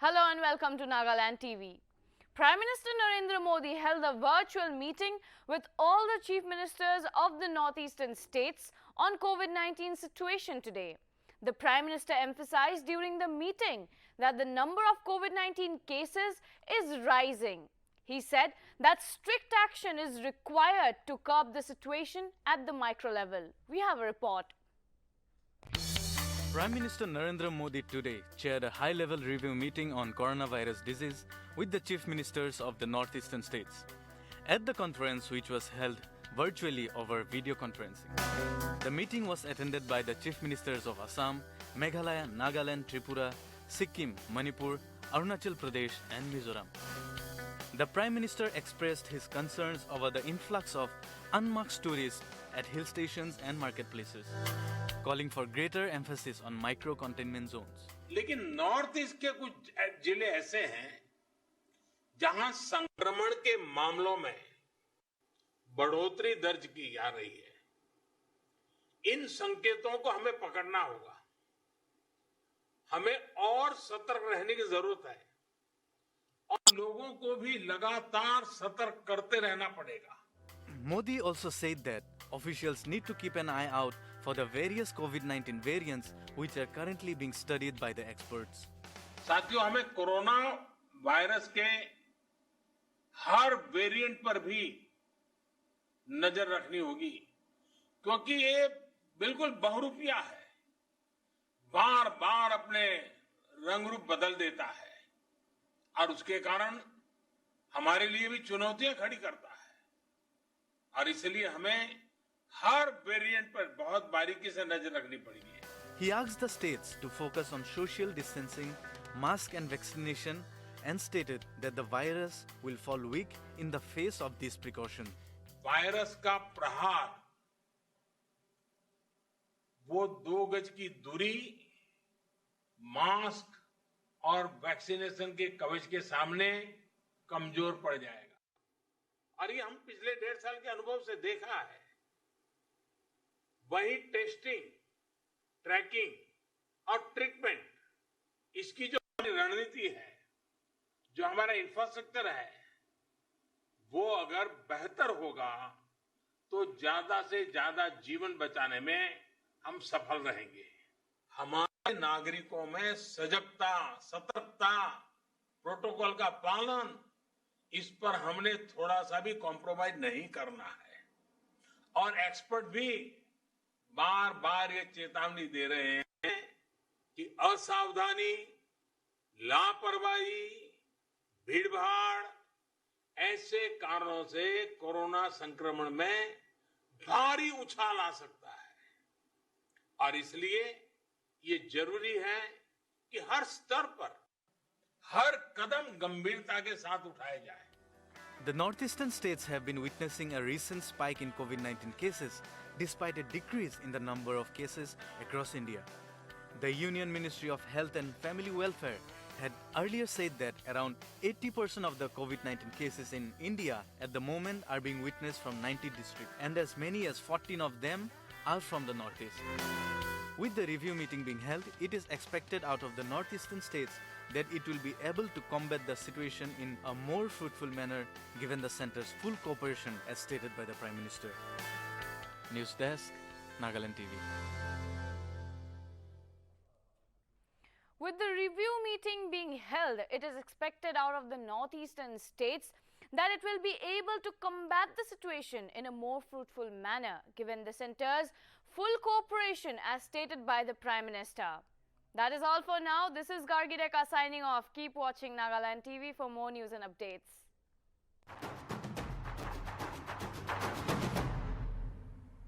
Hello and welcome to Nagaland TV. Prime Minister Narendra Modi held a virtual meeting with all the chief ministers of the northeastern states on COVID-19 situation today. The Prime Minister emphasized during the meeting that the number of COVID-19 cases is rising. He said that strict action is required to curb the situation at the micro level. We have a report. Prime Minister Narendra Modi today chaired a high-level review meeting on coronavirus disease with the chief ministers of the northeastern states. At the conference, which was held virtually over video conferencing, the meeting was attended by the chief ministers of Assam, Meghalaya, Nagaland, Tripura, Sikkim, Manipur, Arunachal Pradesh and Mizoram. The Prime Minister expressed his concerns over the influx of unmasked tourists at hill stations and marketplaces, calling for greater emphasis on micro containment zones. लेकिन north east के कुछ जिले ऐसे हैं जहां संक्रमण के मामलों में बढ़ोतरी दर्ज की जा रही है। इन संकेतों को हमें पकड़ना होगा। हमें और सतर्क रहने की जरूरत है और लोगों को भी लगातार सतर्क करते रहना पड़ेगा। Modi also said that officials need to keep an eye out for the various COVID-19 variants which are currently being studied by the experts. साथियों, हमें कोरोना वायरस के हर वेरिएंट पर भी नजर रखनी होगी क्योंकि ये बिल्कुल बहुरूपिया है, बार बार अपने रंग रूप बदल देता है और उसके कारण हमारे लिए भी चुनौतियां खड़ी करता है और इसलिए हमें हर वेरिएंट पर बहुत बारीकी से नजर रखनी पड़ेगी। He asked the states to focus on social distancing, mask and vaccination and stated that the virus will fall weak in the face of these precautions. Virus का प्रहार वो 2 गज की दूरी, मास्क और वैक्सीनेशन के कवच के सामने कमजोर पड़ जाएगा और ये हम पिछले 1.5 साल के अनुभव से देखा है। वही टेस्टिंग, ट्रैकिंग और ट्रीटमेंट, इसकी जो रणनीति है, जो हमारा इंफ्रास्ट्रक्चर है, वो अगर बेहतर होगा तो ज्यादा से ज्यादा जीवन बचाने में हम सफल रहेंगे। हमारे नागरिकों में सजगता, सतर्कता, प्रोटोकॉल का पालन, इस पर हमने थोड़ा सा भी कॉम्प्रोमाइज नहीं करना है और एक्सपर्ट भी बार बार ये चेतावनी दे रहे हैं कि असावधानी, लापरवाही, भीड़भाड़ ऐसे कारणों से कोरोना संक्रमण में भारी उछाल आ सकता है और इसलिए ये जरूरी है कि हर स्तर पर हर कदम गंभीरता के साथ उठाए जाए। The northeastern states have been witnessing a recent spike in COVID-19 cases despite a decrease in the number of cases across India. The Union Ministry of Health and Family Welfare had earlier said that around 80% of the COVID-19 cases in India at the moment are being witnessed from 90 districts and as many as 14 of them are from the northeast. With the review meeting being held, it is expected out of the northeastern states that it will be able to combat the situation in a more fruitful manner given the centre's full cooperation as stated by the Prime Minister. News Desk, Nagaland TV. With the review meeting being held, it is expected out of the northeastern states that it will be able to combat the situation in a more fruitful manner, given the centre's full cooperation as stated by the Prime Minister. That is all for now. This is Gargi Deka signing off. Keep watching Nagaland TV for more news and updates.